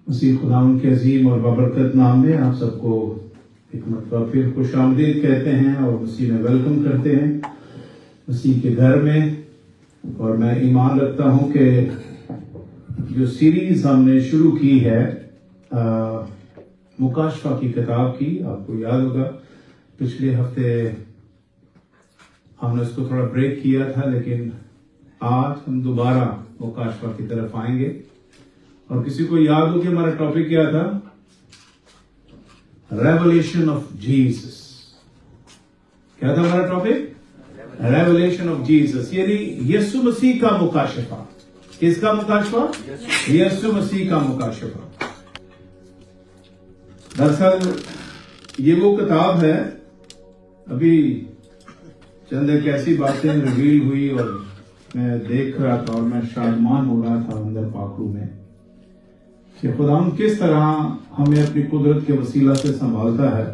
مسیح خداوند کے عظیم اور بابرکت نام میں آپ سب کو ایک مرتبہ پھر خوش آمدید کہتے ہیں اور مسیح میں ویلکم کرتے ہیں مسیح کے گھر میں. اور میں ایمان رکھتا ہوں کہ جو سیریز ہم نے شروع کی ہے مکاشفہ کی کتاب کی، آپ کو یاد ہوگا پچھلے ہفتے ہم نے اس کو تھوڑا بریک کیا تھا، لیکن آج ہم دوبارہ مکاشفہ کی طرف آئیں گے. اور کسی کو یاد ہو کہ ہمارا ٹاپک کیا تھا؟ Revelation of Jesus. کیا تھا ہمارا ٹاپک؟ ریولیشن آف جیسس، یعنی یسوع مسیح کا مکاشفہ. کس کا مکاشفہ؟ یسوع مسیح کا مکاشفہ. دراصل یہ وہ کتاب ہے، ابھی چند ایک ایسی باتیں ریویل ہوئی اور میں دیکھ رہا تھا اور میں شادمان ہو رہا تھا اندر پاکرو میں کہ خداوند کس طرح ہمیں اپنی قدرت کے وسیلہ سے سنبھالتا ہے.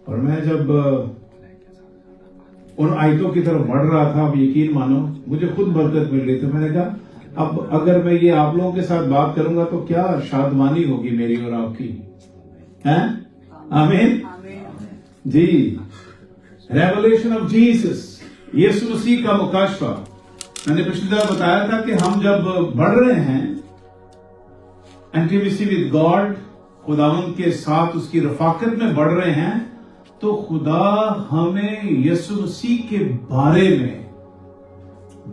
اور میں جب ان آیتوں کی طرف بڑھ رہا تھا، اب یقین مانو مجھے خود برکت مل رہی تھی. میں نے کہا اب اگر میں یہ آپ لوگوں کے ساتھ بات کروں گا تو کیا شادمانی ہوگی میری اور آپ کی. آمین جی. ریولیشن آف جیسس، یسوع مسیح کا مکاشفہ. میں نے پچھلی دفعہ بتایا تھا کہ ہم جب بڑھ رہے ہیں انٹیمیسی ود گاڈ، خداوند کے ساتھ اس کی رفاقت میں بڑھ رہے ہیں، تو خدا ہمیں یسوع مسیح کے بارے میں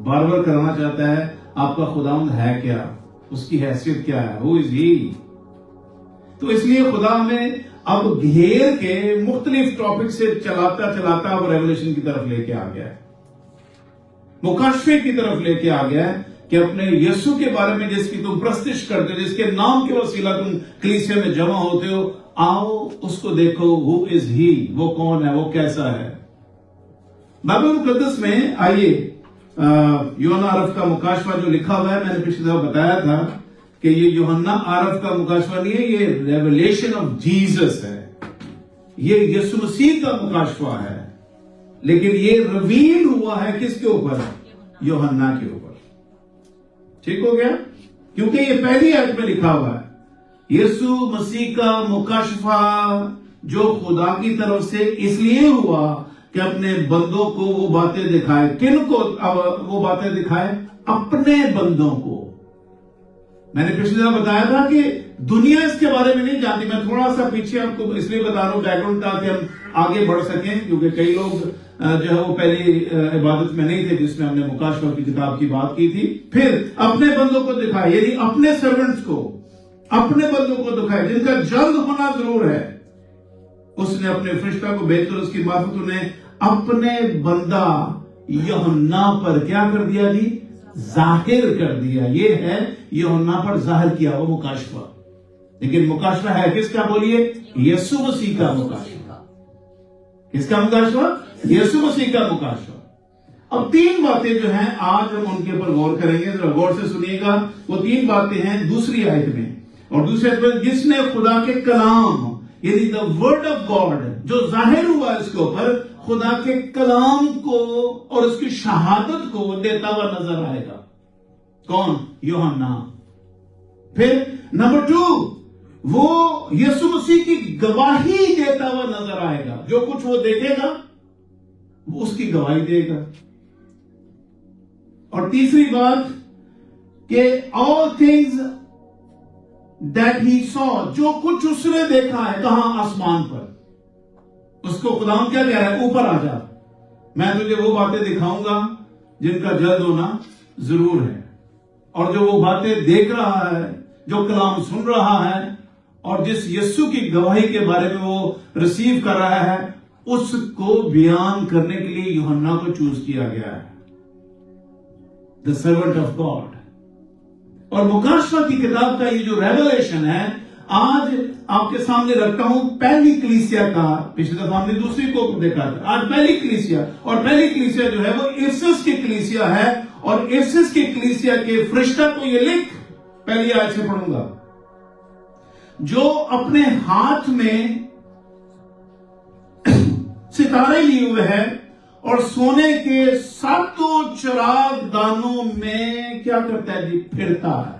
بار بار کرانا چاہتا ہے. آپ کا خداوند ہے کیا، اس کی حیثیت کیا ہے، ہو از ہی. تو اس لیے خدا ہمیں اب گھیر کے مختلف ٹاپک سے چلاتا چلاتا اب ریولیشن کی طرف لے کے آ گیا ہے، مکاشفے کی طرف لے کے آ گیا ہے کہ اپنے یسوع کے بارے میں جس کی تم پرستش کرتے ہو، جس کے نام کے وسیلہ تم کلیسیا میں جمع ہوتے ہو، آؤ اس کو دیکھو. ہو از ہی، وہ کون ہے، وہ کیسا ہے. بائبل مقدس میں آئیے یوحنا عرف کا مکاشفہ جو لکھا ہوا ہے، میں نے پچھلی دفعہ بتایا تھا کہ یہ یوحنا عرف کا مکاشفہ نہیں ہے، یہ ریولیشن آف جیسس ہے. یہ یسوع مسیح کا مکاشفہ ہے، لیکن یہ ریویل ہوا ہے کس کے اوپر؟ یوحنا کے اوپر. ٹھیک ہو گیا؟ کیونکہ یہ پہلی آیت میں لکھا ہوا ہے یسوع مسیح کا مکاشفہ جو خدا کی طرف سے اس لیے ہوا کہ اپنے بندوں کو وہ باتیں دکھائے. کن کو وہ باتیں دکھائے؟ اپنے بندوں کو. میں نے پچھلی دفعہ بتایا تھا کہ دنیا اس کے بارے میں نہیں جانتی. میں تھوڑا سا پیچھے آپ کو اس لیے بتا رہا ہوں بیک گراؤنڈ تاکہ ہم آگے بڑھ سکیں، کیونکہ کئی لوگ جو ہے وہ پہلی عبادت میں نہیں تھے جس میں ہم نے مکاشفہ کی کتاب کی بات کی تھی. پھر اپنے بندوں کو دکھائے، یعنی اپنے سرونٹس کو، اپنے بندوں کو دکھائے جن کا جلد ہونا ضرور ہے. اس نے اپنے فرشتہ کو بھیج کر اس کی معرفت انہیں اپنے بندہ یوحنا پر کیا کر دیا جی؟ ظاہر کر دیا. یہ ہے یوحنا پر ظاہر کیا وہ مکاشفہ. لیکن مکاشفہ ہے کس کا؟ بولیے، یسوع مسیح کا مکاشفہ. کس کا مکاشفہ؟ یسوع مسیح کا مکاشفہ. اب تین باتیں جو ہیں آج ہم ان کے اوپر غور کریں گے. ذرا غور سے سنیے گا. وہ تین باتیں ہیں دوسری آیت میں، اور دوسری آیت میں جس نے خدا کے کلام یعنی دا ورڈ آف گاڈ جو ظاہر ہوا اس کے اوپر، خدا کے کلام کو اور اس کی شہادت کو دیتا ہوا نظر آئے گا. کون؟ یوحنا. پھر نمبر 2، وہ یسوع مسیح کی گواہی دیتا ہوا نظر آئے گا. جو کچھ وہ دیکھے گا وہ اس کی گواہی دے گا. اور تیسری بات کہ all things that he saw، جو کچھ اس نے دیکھا ہے، کہاں؟ آسمان پر. اس کو خداوند کیا کہہ رہا ہے؟ اوپر آ جا، میں تجھے وہ باتیں دکھاؤں گا جن کا جلد ہونا ضرور ہے. اور جو وہ باتیں دیکھ رہا ہے، جو کلام سن رہا ہے، اور جس یسوع کی گواہی کے بارے میں وہ ریسیو کر رہا ہے، اس کو بیان کرنے کے لیے یوحنا کو چوز کیا گیا ہے. The servant of God. اور مکاشفہ کی کتاب کا یہ جو ریولیشن ہے آج آپ کے سامنے رکھتا ہوں پہلی کلیسیا کا. پچھلی دفعہ ہم نے دوسری کو دیکھا تھا. آج پہلی کلیسیا، اور پہلی کلیسیا جو ہے وہ افسس کی کلیسیا ہے. اور افسس کی کلیسیا کے فرشتہ کو یہ لکھ، پہلی آیت سے پڑھوں گا، جو اپنے ہاتھ میں ستارے لیے ہوئے ہیں اور سونے کے 7 چراغ دانوں میں کیا کرتا ہے جی؟ پھرتا ہے.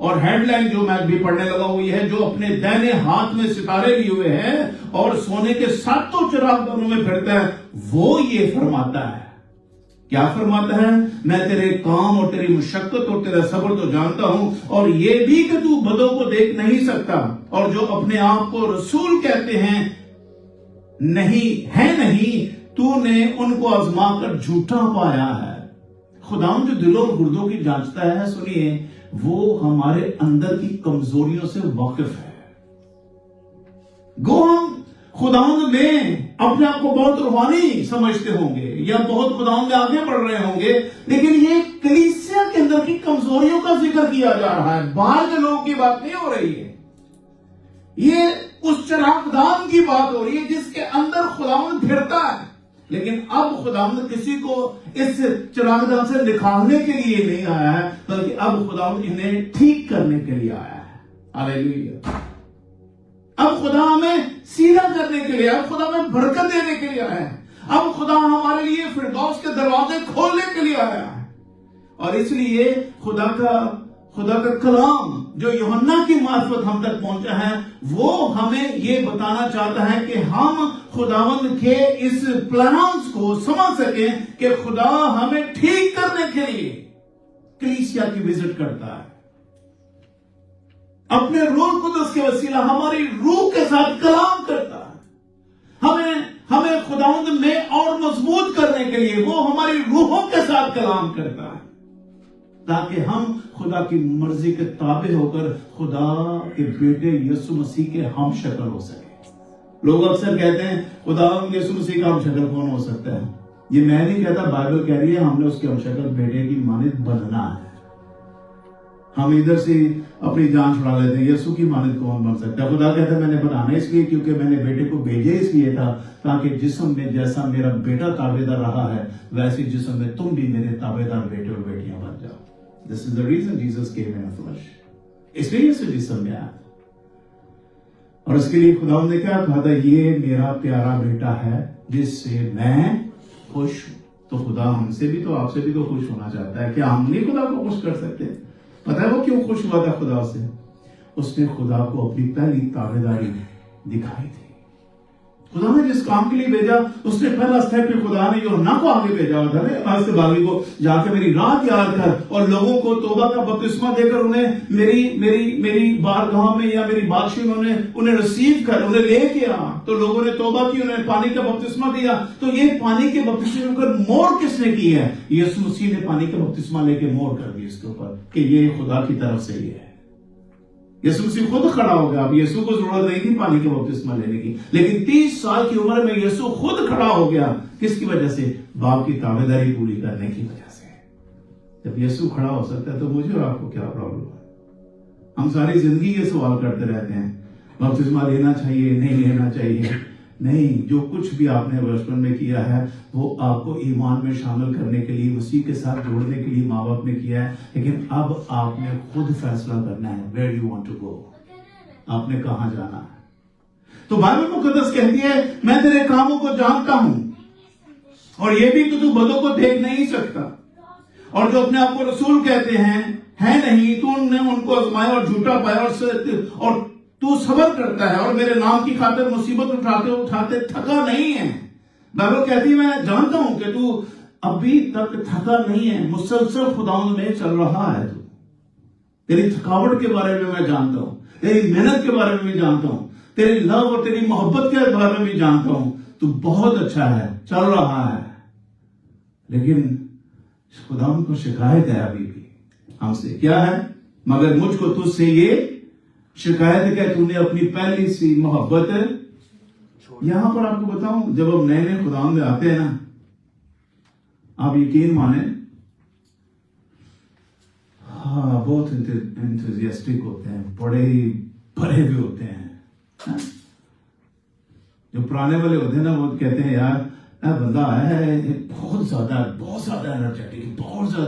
اور ہیڈ لائن جو میں بھی پڑھنے لگا وہ یہ ہے، جو اپنے دائنے ہاتھ میں ستارے لیے ہوئے ہیں اور سونے کے 7 چراغ دانوں میں پھرتا ہے، وہ یہ فرماتا ہے، کیا فرماتا ہے؟ میں تیرے کام اور تیری مشقت اور تیرا صبر تو جانتا ہوں، اور یہ بھی کہ تو بدوں کو دیکھ نہیں سکتا، اور جو اپنے آپ کو رسول کہتے ہیں نہیں تو نے ان کو آزما کر جھوٹا پایا ہے۔ خداوند جو دلوں اور گردوں کی جانچتا ہے، سنیے، وہ ہمارے اندر کی کمزوریوں سے واقف ہے۔ گو ہم خداوند میں اپنے آپ کو بہت روحانی سمجھتے ہوں گے یا بہت خداوند میں آگے بڑھ رہے ہوں گے، لیکن یہ کلیسیا کے اندر کی کمزوریوں کا ذکر کیا جا رہا ہے، باہر کے لوگوں کی بات نہیں ہو رہی ہے۔ یہ اس چراغ دان کی بات ہو رہی ہے جس کے اندر خداوند پھرتا ہے، لیکن اب خداوند کسی کو اس چراغ دان سے نکالنے کے لیے نہیں آیا ہے، بلکہ اب خداوند انہیں ٹھیک کرنے کے لیے آیا ہے۔ ہاللیلویہ۔ اب خدا ہمیں سیدھا کرنے کے لیے، اب خدا ہمیں برکت دینے کے لیے آیا ہے، اب خدا ہمارے لیے فردوس کے دروازے کھولنے کے لیے آیا ہے۔ اور اس لیے خدا کا کلام جو یوحنا کی معرفت ہم تک پہنچا ہے، وہ ہمیں یہ بتانا چاہتا ہے کہ ہم خداوند کے اس پلانز کو سمجھ سکیں کہ خدا ہمیں ٹھیک کرنے کے لیے کلیسیا کی وزٹ کرتا ہے، اپنے روح القدس کے وسیلہ ہماری روح کے ساتھ کلام کرتا ہے، ہمیں خداوند میں اور مضبوط کرنے کے لیے وہ ہماری روحوں کے ساتھ کلام کرتا ہے، تاکہ ہم خدا کی مرضی کے تابع ہو کر خدا کے بیٹے یسوع مسیح کے ہم شکل ہو سکے۔ لوگ اکثر کہتے ہیں خدا یسوع مسیح کا ہم شکل کون ہو سکتا ہے؟ یہ میں نہیں کہتا، بائبل کہہ رہی ہے ہم نے اس کے ہم شکل بیٹے کی مانند بننا ہے۔ ہم ادھر سے اپنی جان چھڑا لیتے ہیں، یسوع کی مانند کون بن سکتا ہے؟ خدا کہتا ہے میں نے بنانا اس لیے کیونکہ میں نے بیٹے کو بھیجے اس لیے تھا، تاکہ جسم میں جیسا میرا بیٹا تابعدار رہا ہے ویسے جسم میں تم بھی میرے تابعدار بیٹے اور بیٹیاں بن جاؤ۔ This is the reason Jesus came in a flesh۔ اس لیے یسوع جسم میں آیا، اور اس کے لیے خداوند نے کیا کہا تھا؟ یہ میرا پیارا بیٹا ہے جس سے میں خوش ہوں۔ تو خدا ہم سے بھی تو آپ سے بھی تو خوش ہونا چاہتا ہے، کیا ہم نہیں خدا کو خوش کر سکتے؟ پتہ ہے وہ کیوں خوش ہوا تھا خدا سے؟ اس نے خدا کو اپنی پہلی تابعداری دکھائی تھی۔ خدا نے جس کام کے لیے بھیجا، اس نے پہلا سٹیپ پہ خدا نے یوحنا کو آگے بھیجا ہوا تھا، آج سے باغی کو جا کے میری راہ تیار کر اور لوگوں کو توبہ کا بپتسمہ دے کر انہیں میری بارگاہ میں یا میری بادشاہی میں انہیں ریسیو کر، انہیں لے کے آ۔ تو لوگوں نے توبہ کی، انہیں پانی کا بپتسمہ دیا۔ تو یہ پانی کے بپتسمے پر مور کس نے کی ہے؟ یسوع مسیح نے پانی کا بپتسمہ لے کے مور کر دی اس کے اوپر کہ یہ خدا کی طرف سے یہ ہے۔ یسوع مسیح خود کھڑا ہو گیا، اب یسوع کو ضرورت نہیں تھی پانی کے بپتسمہ لینے کی، لیکن 30 سال کی عمر میں یسوع خود کھڑا ہو گیا۔ کس کی وجہ سے؟ باپ کی تابعداری پوری کرنے کی وجہ سے۔ جب یسوع کھڑا ہو سکتا ہے تو مجھے اور آپ کو کیا پرابلم ہے؟ ہم ساری زندگی یہ سوال کرتے رہتے ہیں بپتسمہ لینا چاہیے نہیں لینا چاہیے۔ نہیں، جو کچھ بھی آپ نے بچپن میں کیا ہے وہ آپ کو ایمان میں شامل کرنے کے لیے، مسیح کے ساتھ جوڑنے کے لیے ماں باپ نے کیا ہے، لیکن اب آپ نے خود فیصلہ کرنا ہے where you want to go، آپ نے کہاں جانا ہے۔ تو بائبل مقدس کہتی ہے میں تیرے کاموں کو جانتا ہوں، اور یہ بھی کہ تو بدوں کو دیکھ نہیں سکتا، اور جو اپنے آپ کو رسول کہتے ہیں ہے نہیں، تو نے ان کو آزمایا اور جھوٹا پایا، اور تو صبر کرتا ہے اور میرے نام کی خاطر مصیبت اٹھاتے اٹھاتے تھکا نہیں ہے۔ بائبل کہتی ہے میں جانتا ہوں کہ تو ابھی تک تھکا نہیں ہے، مسلسل خداوند میں چل رہا ہے۔ تو تیری تھکاوٹ کے بارے میں جانتا ہوں، تیری محنت کے بارے میں بھی جانتا ہوں، تیری لو اور تیری محبت کے بارے میں بھی جانتا ہوں۔ تو بہت اچھا ہے، چل رہا ہے، لیکن خداوند کو شکایت ہے ابھی بھی ہم سے، کیا ہے؟ مگر مجھ کو تجھ سے یہ شکایت ہے کہ تو نے اپنی پہلی سی محبت ہے۔ یہاں پر آپ کو بتاؤں، جب ہم نئے خداوند میں آتے ہیں نا، آپ یقین مانیں بہت انتھوزیاسٹک ہوتے ہیں، بڑے بڑے بھی ہوتے ہیں۔ جو پرانے والے ہوتے ہیں نا وہ کہتے ہیں یار بندہ آیا ہے بہت زیادہ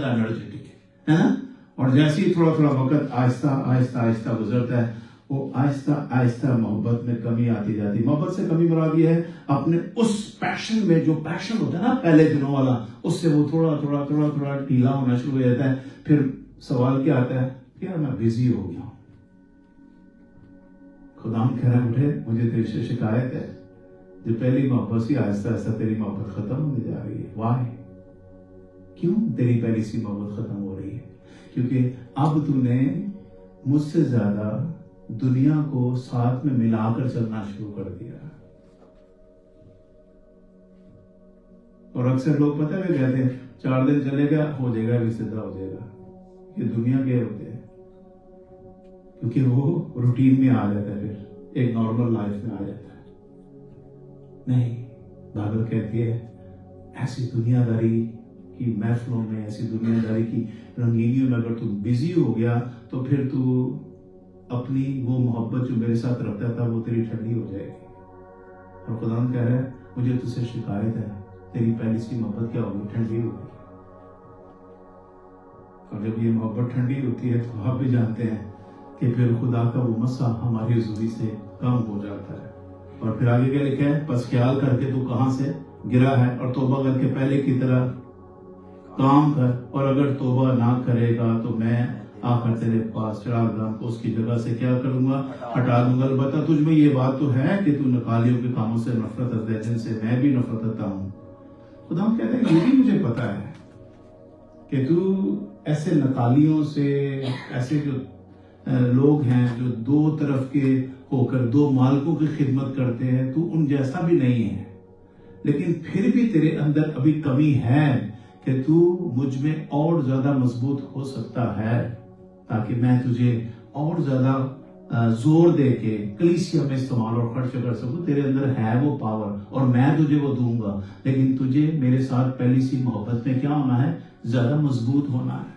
انرجیٹک ہے نا، اور جیسے ہی تھوڑا تھوڑا وقت آہستہ آہستہ آہستہ گزرتا ہے وہ آہستہ آہستہ محبت میں کمی آتی جاتی۔ محبت سے کمی مراد یہ ہے اپنے اس پیشن میں، جو پیشن ہوتا ہے نا پہلے دنوں والا، اس سے وہ تھوڑا تھوڑا ڈھیلا ہونا شروع ہو جاتا ہے۔ پھر سوال کیا آتا ہے کہ یار میں بزی ہو گیا ہوں. خدا کہہ رہا ہے اٹھے مجھے تیرے سے شکایت ہے، جو پہلی محبت سی آہستہ آہستہ تیری محبت ختم ہونے جا رہی ہے. وائی؟ کیوں تیری پہلی سی محبت ختم ہو رہی ہے؟ کیونکہ اب تو نے مجھ سے زیادہ دنیا کو ساتھ میں ملا کر چلنا شروع کر دیا. اور اکثر لوگ پتہ ہے کہتے ہیں 4 دن چلے گا ہو جائے گا بھی سیدھا ہو جائے گا. یہ دنیا کے ہوتے ہیں کیونکہ وہ روٹین میں آ جاتا ہے، پھر ایک نارمل لائف میں آ جاتا ہے. نہیں، بائبل کہتی ہے ایسی دنیا داری کی محفلوں میں، ایسی دنیا داری کی رنگینیوں میں اگر تم بزی ہو گیا تو پھر تو اپنی وہ محبت جو میرے ساتھ رکھتا تھا وہ تیری ٹھنڈی ہو جائے گی. اور خدا کہہ رہا ہے مجھے تجھ سے شکایت ہے، تیری پہلی سی محبت کیا ہوگی؟ ٹھنڈی ہوگی. اور جب یہ محبت ٹھنڈی ہوتی ہے تو آپ بھی جانتے ہیں کہ پھر خدا کا وہ مسا ہماری حضوری سے کم ہو جاتا ہے. اور پھر آگے کیا لکھا ہے؟ بس خیال کر کے تو کہاں سے گرا ہے اور توبہ کر کے پہلے کی طرح کام کر، اور اگر توبہ نہ کرے گا تو میں آ کر تیرے پاس چراغ دان کو اس کی جگہ سے کیا کروں گا؟ ہٹا دوں گا. البتہ تجھ میں یہ بات تو ہے کہ تو نکالیوں کے کاموں سے نفرت رکھتا ہے جن سے میں بھی نفرت رکھتا ہوں. خدا کہتا ہے یہ بھی مجھے پتا ہے کہ تو ایسے نکالیوں سے، ایسے جو لوگ ہیں جو 2 طرف کے ہو کر 2 مالکوں کی خدمت کرتے ہیں، تو ان جیسا بھی نہیں ہے. لیکن پھر بھی تیرے اندر ابھی کمی ہے کہ تو مجھ میں اور زیادہ مضبوط ہو سکتا ہے تاکہ میں تجھے اور زیادہ زور دے کے کلیسیا میں استعمال اور خرچ کر سکوں. تیرے اندر ہے وہ پاور اور میں تجھے وہ دوں گا، لیکن تجھے میرے ساتھ پہلی سی محبت میں کیا ہونا ہے؟ زیادہ مضبوط ہونا ہے.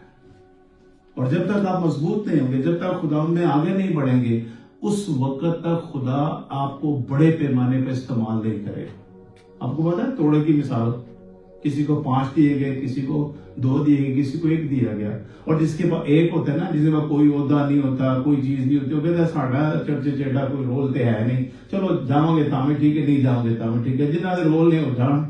اور جب تک آپ مضبوط نہیں ہوں گے، جب تک خدا میں آگے نہیں بڑھیں گے، اس وقت تک خدا آپ کو بڑے پیمانے پہ استعمال نہیں کرے. آپ کو پتا ہے توڑے کی مثال، کسی کو 5 دیے گئے، کسی کو 2 دیے گئے، کسی کو 1 دیا گیا. اور جس کے پاس 1 ہوتا ہے نا، جس کے پاس کوئی عہدہ نہیں ہوتا، کوئی چیز نہیں ہوتی، وہ کہتا ہے ساڈا چرچے چیڈا کوئی رول تے ہے نہیں، چلو جاؤں گے تاں ٹھیک ہے، نہیں جاؤں گے تاں ٹھیک ہے، جنہاں دے رول نہیں ہو جان.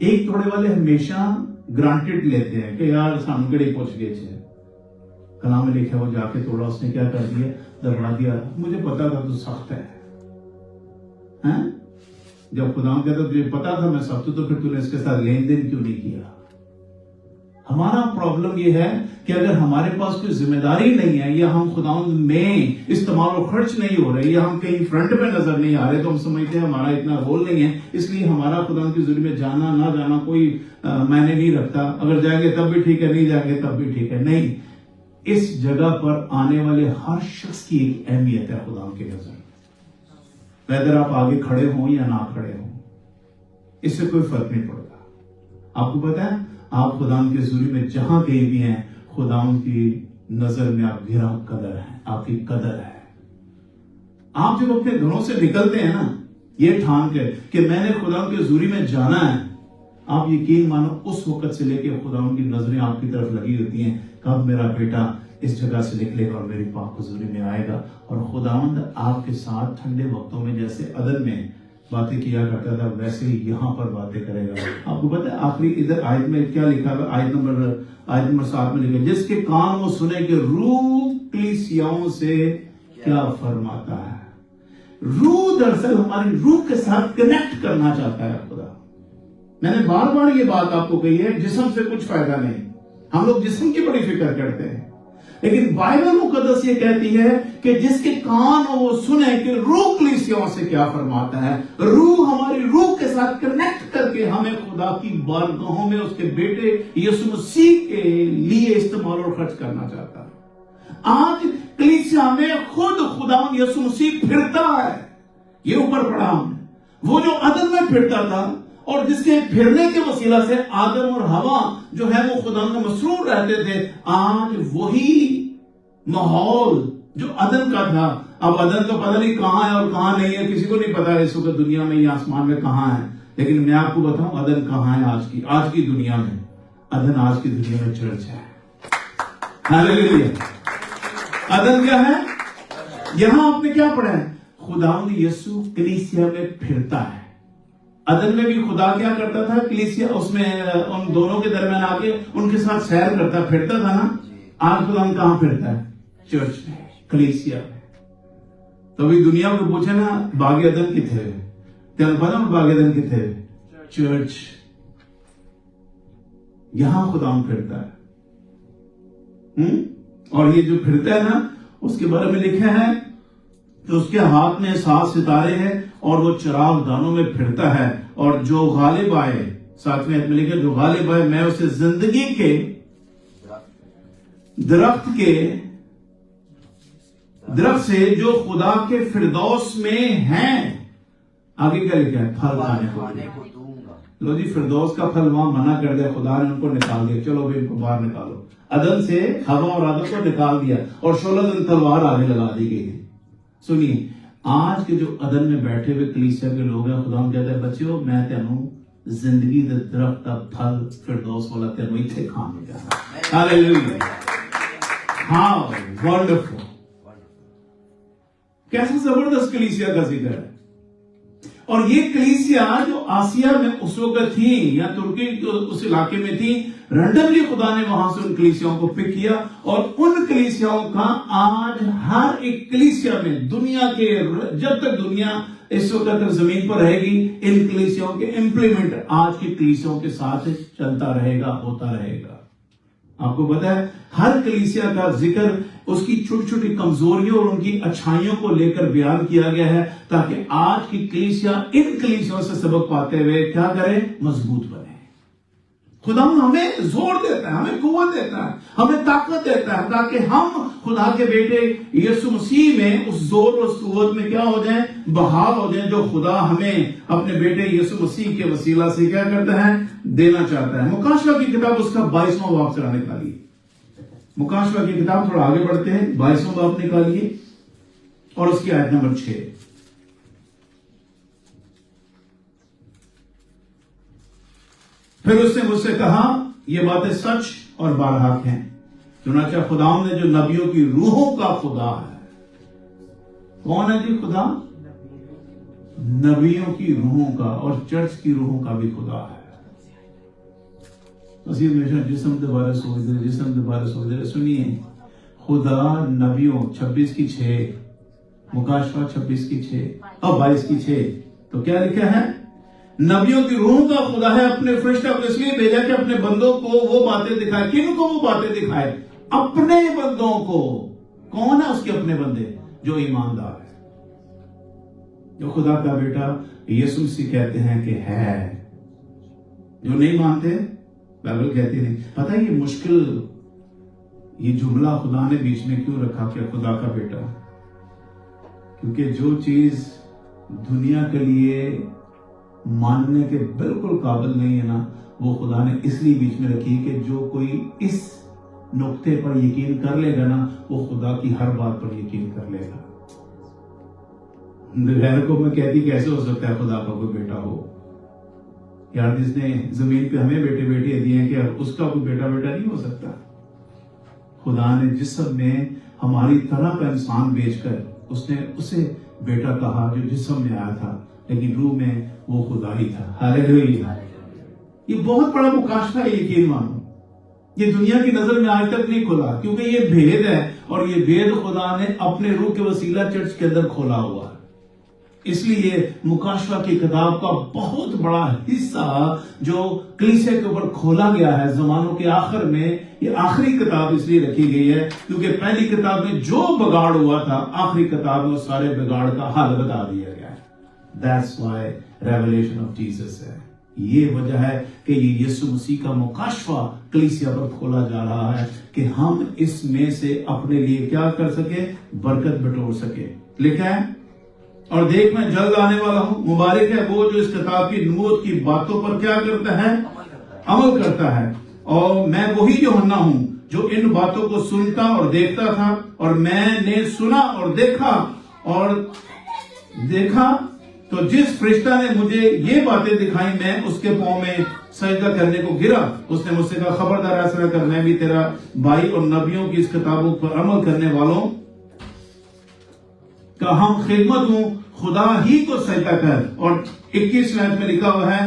1 توڑے والے ہمیشہ گرانٹیڈ لیتے ہیں کہ یار سانو کیڑی پوچھ گئے چھے. کلام میں لکھا وہ جا کے توڑا، اس نے کیا کر دیا؟ دبا دیا. مجھے پتا تھا تو سخت ہے. جب خدا کہتا تجھے پتا تھا میں سخت ہوں تو پھر تو نے اس کے ساتھ لین دین کیوں نہیں کیا؟ ہمارا پرابلم یہ ہے کہ اگر ہمارے پاس کوئی ذمہ داری نہیں ہے، یا ہم خدا میں استعمال و خرچ نہیں ہو رہے، یا ہم کہیں فرنٹ پہ نظر نہیں آ رہے، تو ہم سمجھتے ہیں ہمارا اتنا رول نہیں ہے، اس لیے ہمارا خدا کی حضوری میں جانا نہ جانا کوئی معنی نہیں رکھتا. اگر جائیں گے تب بھی ٹھیک ہے، نہیں جائیں گے تب بھی ٹھیک ہے. نہیں، اس جگہ پر آنے والے ہر شخص کی ایک اہمیت ہے خدا کی نظر. ویدر آپ آگے کھڑے ہوں یا نہ کھڑے ہوں، اس سے کوئی فرق نہیں پڑتا. آپ کو پتا ہے آپ خدا کی حضوری میں جہاں کہیں بھی ہیں، خدا کی نظر میں آپ گرا قدر ہیں، آپ کی قدر ہے. آپ جب اپنے گھروں سے نکلتے ہیں نا، یہ ٹھان کے کہ میں نے خدا کی حضوری میں جانا ہے، آپ یقین مانو اس وقت سے لے کے خدا کی نظریں آپ کی طرف لگی ہوتی ہیں، کب میرا بیٹا اس جگہ سے نکلے گا اور میری پاک حضوری میں آئے گا. اور خداوند آپ کے ساتھ ٹھنڈے وقتوں میں جیسے عدن میں باتیں کیا کرتا تھا، ویسے ہی یہاں پر باتیں کرے گا. آپ کو پتہ ہے آخری ادھر آیت میں کیا لکھا ہے؟ آیت نمبر 7 میں لکھا، جس کے کان وہ سنے کہ روح کلیسیاؤں سے کیا فرماتا ہے. روح دراصل ہماری روح کے ساتھ کنیکٹ کرنا چاہتا ہے خدا. میں نے بار بار یہ بات آپ کو کہی ہے، جسم سے کچھ فائدہ نہیں. ہم لوگ جسم کی بڑی فکر کرتے ہیں، لیکن بائبل مقدس یہ کہتی ہے کہ جس کے کان وہ سنے کہ روح کلیسیاؤں سے کیا فرماتا ہے. روح ہماری روح کے ساتھ کنیکٹ کر کے ہمیں خدا کی بارگاہوں میں اس کے بیٹے یسوع مسیح کے لیے استعمال اور خرچ کرنا چاہتا ہے. آج کلیسیا میں خود خدا یسوع مسیح پھرتا ہے. یہ اوپر پڑھا ہم نے، وہ جو عدن میں پھرتا تھا اور جس کے پھرنے کے وسیلہ سے آدم اور ہوا جو ہے وہ خدا میں مسرور رہتے تھے، آج وہی ماحول جو عدن کا تھا. اب عدن تو پتہ نہیں کہاں ہے اور کہاں نہیں ہے، کسی کو نہیں پتا اس وقت دنیا میں یا آسمان میں کہاں ہے. لیکن میں آپ کو بتاؤں عدن کہاں ہے آج کی دنیا میں. عدن آج کی دنیا میں چرچ ہے. ہاللیلویا. عدن کیا ہے؟ یہاں آپ نے کیا پڑھا ہے؟ خداوند یسوع کلیسیا میں پھرتا ہے. عدن میں بھی خدا کیا کرتا تھا؟ کلیسیا اس میں ان دونوں کے درمیان آ کے ان کے ساتھ سیر کرتا پھرتا تھا نا. آج خدا کہاں پھرتا ہے؟ چرچ میں، کلیسیا میں. تو ابھی دنیا کو پوچھے نا باغ عدن کتنے تین پتا باغ عدن کتنے؟ چرچ. یہاں خدا پھرتا ہے. اور یہ جو پھرتا ہے نا اس کے بارے میں لکھا ہے کہ اس کے ہاتھ میں 7 ستارے ہیں اور وہ چراغ دانوں میں پھرتا ہے، اور جو غالب آئے، 7ویں آیت میں لکھا ہے جو غالب آئے میں اسے زندگی کے درخت سے جو خدا کے فردوس میں ہیں. آگے کیا لکھا ہے؟ پھل کھانے کو دوں گا. لو جی، فردوس کا پھل وہاں منع کر دیا، خدا نے ان کو نکال دیا. چلو بھی ان کو باہر نکالو. عدن سے ہوا اور آدم کو نکال دیا اور 16 دن تلوار آگے لگا دی گئی ہے. سنیے، آج کے جو عدن میں بیٹھے ہوئے کلیسیا کے لوگ ہیں، خدا کہتا ہے بچیو میں تینوں زندگی دے درخت کا پھل فردوس والا تینوں ایتھے کھانے جا. ہاللیلویا. ہاں، ونڈرفل. کیسا زبردست کلیسیا کا ذکر ہے. اور یہ کلیسیا جو آسیا میں اس وقت تھی یا ترکی اس علاقے میں تھی، رینڈملی خدا نے وہاں سے ان کلیسیاؤں کو پک کیا، اور ان کلیسیاؤں کا آج ہر ایک کلیسیا میں دنیا کے جب تک دنیا اس وقت تک زمین پر رہے گی، ان کلیسیاؤں کے امپلیمنٹ آج کی کلیسیاؤں کے ساتھ چلتا رہے گا، ہوتا رہے گا. آپ کو پتا ہے ہر کلیسیا کا ذکر اس کی چھوٹی چھوٹی کمزوریوں اور ان کی اچھائیوں کو لے کر بیان کیا گیا ہے، تاکہ آج کی کلیسیا ان کلیسیوں سے سبق پاتے ہوئے کیا کرے؟ مضبوط بنے. خدا ہمیں زور دیتا ہے، ہمیں قوت دیتا ہے، ہمیں طاقت دیتا ہے، تاکہ ہم خدا کے بیٹے یسوع مسیح میں اس زور اور اس قوت میں کیا ہو جائیں؟ بحال ہو جائیں، جو خدا ہمیں اپنے بیٹے یسوع مسیح کے وسیلہ سے کیا کرتا ہے؟ دینا چاہتا ہے. مکاشفہ کی کتاب اس کا 22واں باب ذرا نکالیے. مکاشفہ کی کتاب تھوڑا آگے بڑھتے ہیں، 22واں باب نکالیے اور اس کی آیت نمبر 6. پھر اس نے مجھ سے کہا یہ باتیں سچ اور بارحق ہیں، چنانچہ خداوند نے جو نبیوں کی روحوں کا خدا ہے. کون ہے جی خدا؟ نبیوں کی روحوں کا اور چرچ کی روحوں کا بھی خدا ہے. جسم دوبارہ سوچ دے. سنیے، خدا نبیوں 26:6، مکاشفہ 26:6 اور 22:6. تو کیا لکھا ہے؟ نبیوں کی روحوں کا خدا ہے، اپنے فرشتہ کو اس لیے بھیجا کہ اپنے بندوں کو وہ باتیں دکھائے. کن کو وہ باتیں دکھائے؟ اپنے بندوں کو. کون ہے اس کے اپنے بندے؟ جو ایماندار ہے، جو خدا کا بیٹا یسوع مسیح کہتے ہیں کہ ہے. جو نہیں مانتے بائبل کہتی نہیں. پتہ ہے یہ مشکل، یہ جملہ خدا نے بیچ میں کیوں رکھا کہ خدا کا بیٹا؟ کیونکہ جو چیز دنیا کے لیے ماننے کے بالکل قابل نہیں ہے نا، وہ خدا نے اس لیے بیچ میں رکھی کہ جو کوئی اس نقطے پر یقین کر لے گا نا، وہ خدا کی ہر بات پر یقین کر لے گا. غیر کو میں کہتی کیسے ہو سکتا ہے خدا کا کوئی بیٹا ہو؟ یار جس نے زمین پہ ہمیں بیٹے بیٹے دیے ہیں، کہ اس کا کوئی بیٹا نہیں ہو سکتا؟ خدا نے جسم میں ہماری طرح کا انسان بیچ کر اس نے اسے بیٹا کہا، جو جسم میں آیا تھا لیکن روح میں وہ خدا ہی تھا. ہاللیلویہ. یہ بہت بڑا مکاشفہ ہے، یقین مانو. یہ دنیا کی نظر میں آج تک نہیں کھلا، کیونکہ یہ بھید ہے، اور یہ بھید خدا نے اپنے روح کے وسیلہ چرچ کے اندر کھولا ہوا ہے. اس لیے مکاشفہ کی کتاب کا بہت بڑا حصہ جو کلیسیا کے اوپر کھولا گیا ہے زمانوں کے آخر میں، یہ آخری کتاب اس لیے رکھی گئی ہے کیونکہ پہلی کتاب میں جو بگاڑ ہوا تھا، آخری کتاب میں سارے بگاڑ کا حل بتا دیا گیا ہے. That's why Revelation of Jesus ہے. یہ وجہ ہے کہ یہ یسوع مسیح کا مکاشفہ کلیسیا پر کھولا جا رہا ہے کہ ہم اس میں سے اپنے لیے کیا کر سکے؟ برکت بٹور سکے. لکھا ہے، اور دیکھ میں جلد آنے والا ہوں، مبارک ہے وہ جو اس کتاب کی نبوت کی باتوں پر کیا کرتا ہے؟ عمل کرتا ہے. اور میں وہی یوحنا ہوں جو ان باتوں کو سنتا اور دیکھتا تھا، اور میں نے سنا اور دیکھا تو جس فرشتہ نے مجھے یہ باتیں دکھائیں، میں اس کے پاؤں میں سجدہ کرنے کو گرا. اس نے مجھ سے کہا خبردار ایسا نہ کر، میں بھی تیرا بھائی اور نبیوں کی اس کتابوں پر عمل کرنے والوں کا ہم خدمت ہوں، خدا ہی کو سجدہ کر. اور 21 آیت میں لکھا ہوا ہے،